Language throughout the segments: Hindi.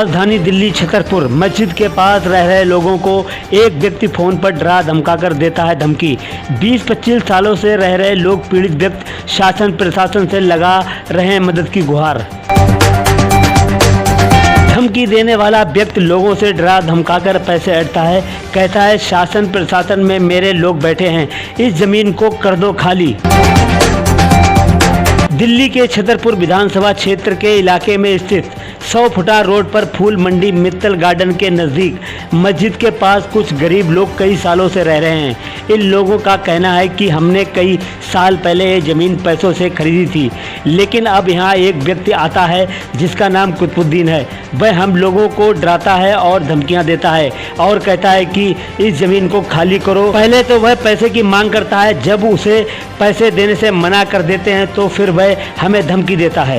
राजधानी दिल्ली छतरपुर मस्जिद के पास रह रहे लोगों को एक व्यक्ति फोन पर डरा धमकाकर देता है धमकी। 20-25 सालों से रह रहे लोग पीड़ित व्यक्ति शासन प्रशासन से लगा रहे हैं मदद की गुहार। धमकी देने वाला व्यक्ति लोगों से डरा धमकाकर पैसे ऐंठता है। कहता है शासन प्रशासन में मेरे लोग बैठे हैं, इस जमीन को कर दो खाली। दिल्ली के छतरपुर विधानसभा क्षेत्र के इलाके में स्थित 100 फुटा रोड पर फूल मंडी मित्तल गार्डन के नज़दीक मस्जिद के पास कुछ गरीब लोग कई सालों से रह रहे हैं। इन लोगों का कहना है कि हमने कई साल पहले ये ज़मीन पैसों से खरीदी थी, लेकिन अब यहाँ एक व्यक्ति आता है जिसका नाम कुतुबुद्दीन है। वह हम लोगों को डराता है और धमकियाँ देता है और कहता है कि इस ज़मीन को खाली करो। पहले तो वह पैसे की मांग करता है, जब उसे पैसे देने से मना कर देते हैं तो फिर वह हमें धमकी देता है।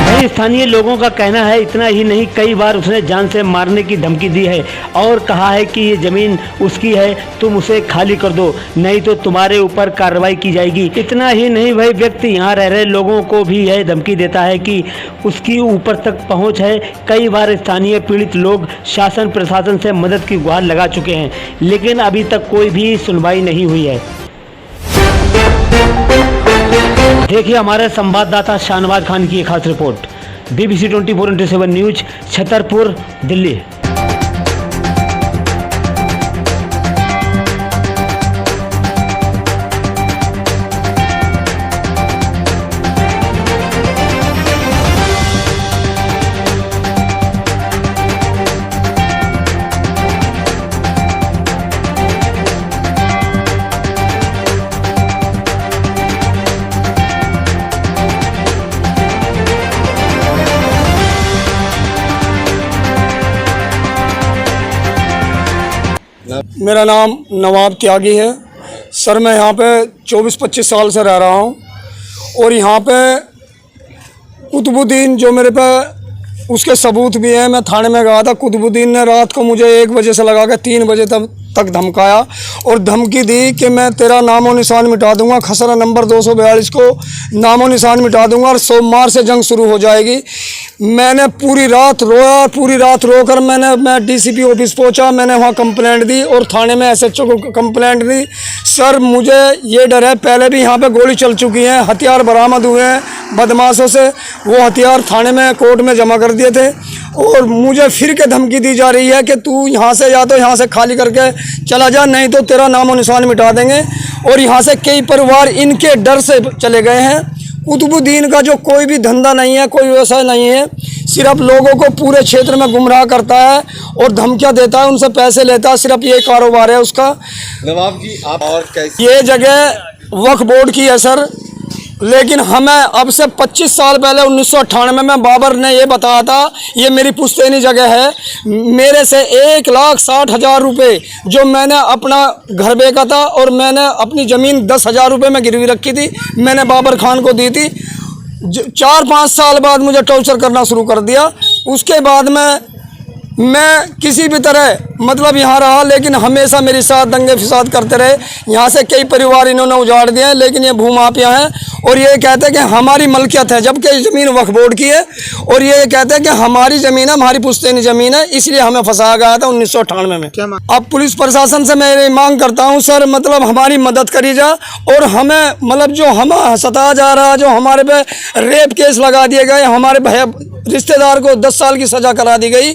वहीं स्थानीय लोगों का कहना है इतना ही नहीं, कई बार उसने जान से मारने की धमकी दी है और कहा है कि ये ज़मीन उसकी है, तुम उसे खाली कर दो नहीं तो तुम्हारे ऊपर कार्रवाई की जाएगी। इतना ही नहीं, वही व्यक्ति यहाँ रह रहे लोगों को भी यह धमकी देता है कि उसकी ऊपर तक पहुँच है। कई बार स्थानीय पीड़ित लोग शासन प्रशासन से मदद की गुहार लगा चुके हैं, लेकिन अभी तक कोई भी सुनवाई नहीं हुई है। देखिए हमारे संवाददाता शाहनवाज खान की एक खास report, BBC 24/7 news, Chhatarpur, Delhi. मेरा नाम नवाब त्यागी है सर। मैं यहाँ पे 24-25 साल से रह रहा हूँ और यहाँ पे कुतुबुद्दीन जो मेरे पे उसके सबूत भी हैं। मैं थाने में गया था, कुतुबुद्दीन ने रात को मुझे 1 बजे से लगा के 3 बजे तक धमकाया और धमकी दी कि मैं तेरा नामो निशान मिटा दूंगा, खसरा नंबर 242 को नामो निशान मिटा दूंगा और सोमवार से जंग शुरू हो जाएगी। मैंने पूरी रात रोया, पूरी रात रोकर मैं DCP ऑफिस पहुंचा। मैंने वहां कंप्लेंट दी और थाने में SHO को कंप्लेंट दी। सर मुझे ये डर है, पहले भी यहाँ पे गोली चल चुकी है, हथियार बरामद हुए हैं बदमाशों से, वो हथियार थाने में कोर्ट में जमा कर दिए थे और मुझे फिर के धमकी दी जा रही है कि तू यहाँ से या तो यहाँ से खाली करके चला जा, नहीं तो तेरा नामो निशान मिटा देंगे। और यहाँ से कई परिवार इनके डर से चले गए हैं। कुतुबुद्दीन का जो कोई भी धंधा नहीं है, कोई व्यवसाय नहीं है, सिर्फ लोगों को पूरे क्षेत्र में गुमराह करता है और धमकियां देता है, उनसे पैसे लेता है, सिर्फ ये कारोबार है उसका। नवाब जी आप और कैसे? ये जगह वक्फ बोर्ड की है सर, लेकिन हमें अब से 25 साल पहले 1998 में बाबर ने ये बताया था ये मेरी पुश्तैनी जगह है। मेरे से 1,60,000 रुपये जो मैंने अपना घर बेचा था और मैंने अपनी ज़मीन 10,000 रुपये में गिरवी रखी थी, मैंने बाबर खान को दी थी। 4-5 साल बाद मुझे टॉर्चर करना शुरू कर दिया। उसके बाद मैं किसी भी तरह मतलब यहाँ रहा, लेकिन हमेशा मेरे साथ दंगे फसाद करते रहे। यहाँ से कई परिवार इन्होंने उजाड़ दिए हैं, लेकिन ये भूमाफिया हैं और ये कहते हैं कि हमारी मलकियत है, जबकि ज़मीन वक्फ बोर्ड की है। और ये कहते हैं कि हमारी ज़मीन है, हमारी पुश्तैनी ज़मीन है, इसलिए हमें फंसाया गया था 1998 में। अब पुलिस प्रशासन से मैं ये मांग करता हूँ सर, मतलब हमारी मदद करी जा और हमें मतलब जो हमें सताया जा रहा है, जो हमारे पे रेप केस लगा दिए गए, हमारे भैया रिश्तेदार को 10 साल की सज़ा करा दी गई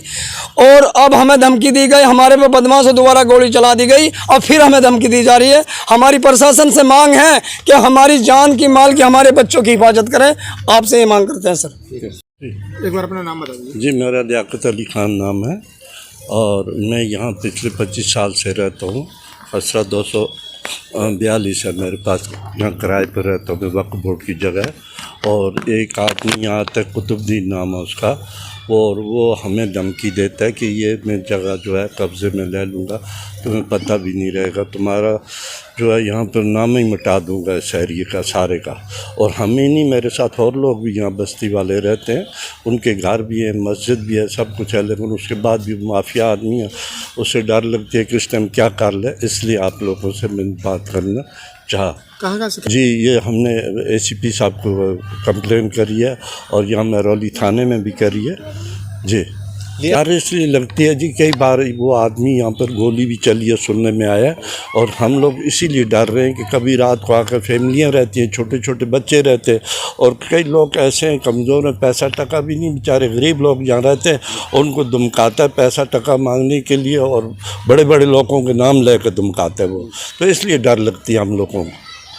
और अब हमें धमकी दी गई, हमारे पे बदमाशों द्वारा गोली चला दी गई और फिर हमें धमकी दी जा रही है। हमारी प्रशासन से मांग है कि हमारी जान की, माल की, हमारे बच्चों की हिफाजत करें। आपसे ये मांग करते हैं सर। एक बार अपना नाम बता दीजिए। जी मेरा लियाकत अली खान नाम है और मैं यहाँ पिछले 25 साल से रहता हूँ। खसरा 242 है मेरे पास, यहाँ किराए पर रहता हूँ मैं, वक्फ बोर्ड की जगह है। और एक आदमी यहाँ तक कुतुबुद्दीन नाम है उसका, और वो हमें धमकी देता है कि ये मैं जगह जो है कब्ज़े में ले लूँगा, तुम्हें पता भी नहीं रहेगा, तुम्हारा जो है यहाँ पर नाम ही मिटा दूँगा इस एरिए का सारे का। और हमें नहीं, मेरे साथ और लोग भी यहाँ बस्ती वाले रहते हैं, उनके घर भी है, मस्जिद भी है, सब कुछ है, लेकिन उसके बाद भी माफिया आदमी है, उससे डर लगती है कि इस टाइम क्या कर ले, इसलिए आप लोगों से मैं बात करना चाहा। कहाँ जी ये हमने ACP साहब को कंप्लेन करी है और यहाँ महरौली थाने में भी करी है। जी यार इसलिए लगती है जी, कई बार वो आदमी यहाँ पर गोली भी चली है सुनने में आया है, और हम लोग इसीलिए डर रहे हैं कि कभी रात को आकर फैमिलियाँ रहती हैं, छोटे छोटे बच्चे रहते हैं, और कई लोग ऐसे हैं कमज़ोर हैं, पैसा टका भी नहीं, बेचारे गरीब लोग यहाँ रहते हैं, उनको धमकाता है पैसा टका मांगने के लिए, और बड़े बड़े लोगों के नाम लेकर धमकाता है वो, तो इसलिए डर लगती है हम लोगों को।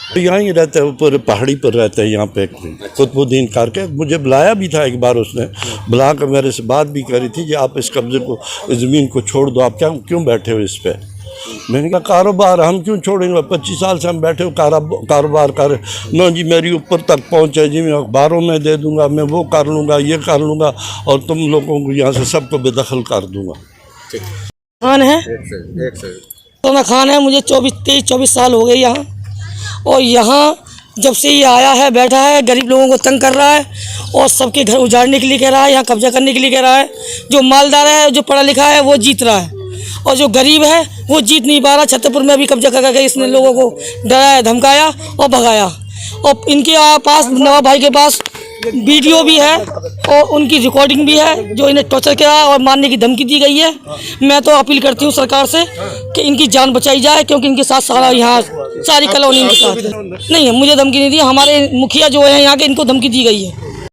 तो यहाँ ही रहते हैं, ऊपर पहाड़ी पर रहते हैं यहाँ पे कुतुबुद्दीन करके। मुझे बुलाया भी था एक बार, उसने बुला कर मेरे से बात भी करी थी कि आप इस कब्जे को, इस ज़मीन को छोड़ दो, आप क्या क्यों बैठे हो इस पे। मैंने कहा कारोबार हम क्यों छोड़ेंगे, 25 साल से हम बैठे हो कारोबार कर। ना जी मेरी ऊपर तक पहुँचे जी, मैं अखबारों में दे दूँगा, मैं वो कर लूँगा, ये कर लूँगा, और तुम लोगों को यहाँ से सबको बेदखल कर दूँगा। खान है, एक सेकंड। तो मैं खान है, मुझे 23-24 साल हो गए यहाँ, और यहाँ जब से ये आया है बैठा है, गरीब लोगों को तंग कर रहा है, और सबके घर उजाड़ने के लिए कह रहा है, यहाँ कब्जा करने के लिए कह रहा है। जो मालदार है, जो पढ़ा लिखा है, वो जीत रहा है, और जो गरीब है वो जीत नहीं पा रहा। छतरपुर में भी कब्जा करके इसने लोगों को डराया, धमकाया और भगाया। और इनके पास, नवाब भाई के पास वीडियो भी है और उनकी रिकॉर्डिंग भी है, जो इन्हें टॉर्चर किया और मारने की धमकी दी गई है। मैं तो अपील करती हूँ सरकार से कि इनकी जान बचाई जाए, क्योंकि इनके साथ सारा यहाँ सारी कॉलोनी के साथ है। नहीं है, मुझे धमकी नहीं दी, हमारे मुखिया जो है यहाँ के, इनको धमकी दी गई है।